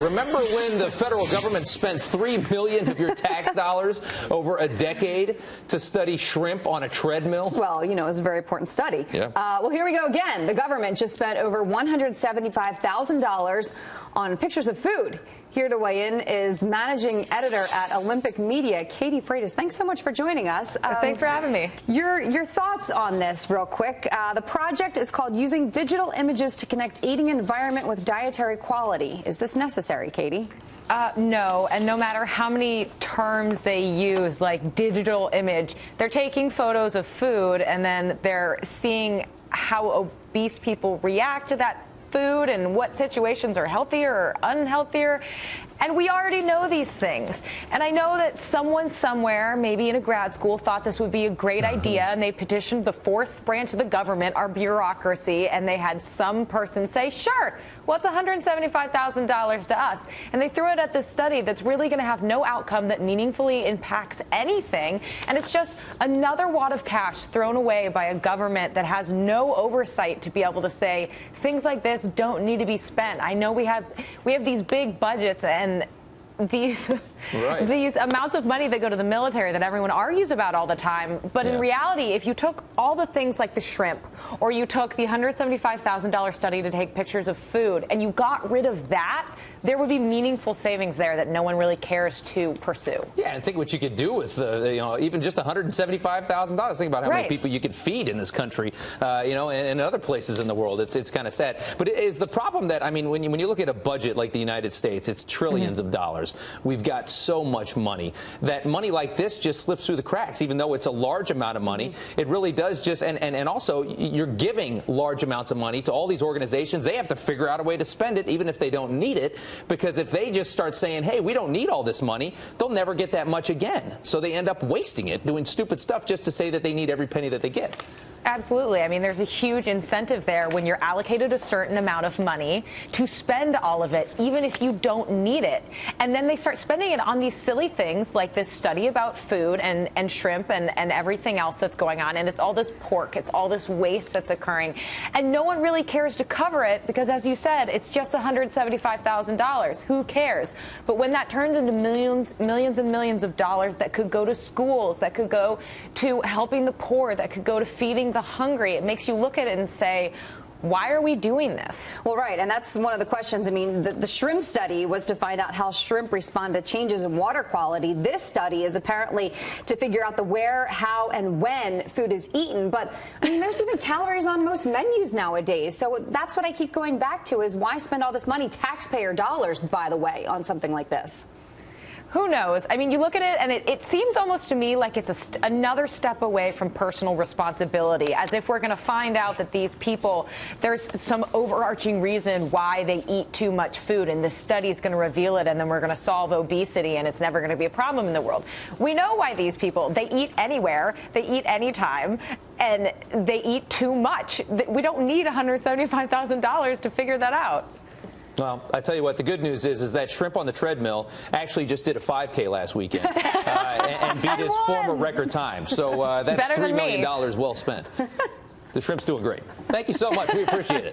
Remember when the federal government spent $3 billion of your tax dollars over a decade to study shrimp on a treadmill? Well, you know, it was a very important study. Yeah. Well, here we go again. The government just spent over $175,000 on pictures of food. Here to weigh in is managing editor at Olympic Media, Katie Frates. Thanks so much for joining us. Thanks for having me. Your thoughts on this real quick. The project is called Using Digital Images to Connect Eating Environment with Dietary Quality. Is this necessary, Katie? No, and no matter how many terms they use, like digital image, they're taking photos of food and then they're seeing how obese people react to that food and what situations are healthier or unhealthier. And we already know these things. And I know that someone somewhere, maybe in a grad school, thought this would be a great idea, and they petitioned the fourth branch of the government, our bureaucracy, and they had some person say, sure, what's $175,000 to us? And they threw it at this study that's really going to have no outcome that meaningfully impacts anything. And it's just another wad of cash thrown away by a government that has no oversight to be able to say things like this don't need to be spent. I know we have these big budgets and these amounts of money that go to the military that everyone argues about all the time. But in reality, if you took all the things like the shrimp, or you took the $175,000 study to take pictures of food, and you got rid of that, there would be meaningful savings there that no one really cares to pursue. Yeah, and think what you could do with even just $175,000. Think about how many people you could feed in this country, and other places in the world. It's kind of sad. But is the problem that, I mean, when you look at a budget like the United States, it's trillions of dollars. We've got so much money that money like this just slips through the cracks. Even though it's a large amount of money, it really does just, and also you're giving large amounts of money to all these organizations. They have to figure out a way to spend it, even if they don't need it, because if they just start saying, hey, we don't need all this money, they'll never get that much again. So they end up wasting it, doing stupid stuff just to say that they need every penny that they get. Absolutely. I mean, there's a huge incentive there when you're allocated a certain amount of money to spend all of it, even if you don't need it. And then they start spending it on these silly things like this study about food and shrimp and everything else that's going on. And it's all this pork. It's all this waste that's occurring. And no one really cares to cover it because, as you said, it's just $175,000. Who cares? But when that turns into millions and millions of dollars that could go to schools, that could go to helping the poor, that could go to feeding the hungry, it makes you look at it and say, why are we doing this? Well, right, and that's one of the questions. I mean, the shrimp study was to find out how shrimp respond to changes in water quality. This study is apparently to figure out the where, how, and when food is eaten. But, I mean, there's even calories on most menus nowadays. So that's what I keep going back to, is why spend all this money, taxpayer dollars, by the way, on something like this? Who knows? I mean, you look at it, and it seems almost to me like it's another step away from personal responsibility, as if we're going to find out that these people, there's some overarching reason why they eat too much food, and this study is going to reveal it, and then we're going to solve obesity, and it's never going to be a problem in the world. We know why these people, they eat anywhere, they eat anytime, and they eat too much. We don't need $175,000 to figure that out. Well, I tell you what, the good news is that shrimp on the treadmill actually just did a 5K last weekend and beat his former record time. So that's $3 million well spent. The shrimp's doing great. Thank you so much. We appreciate it.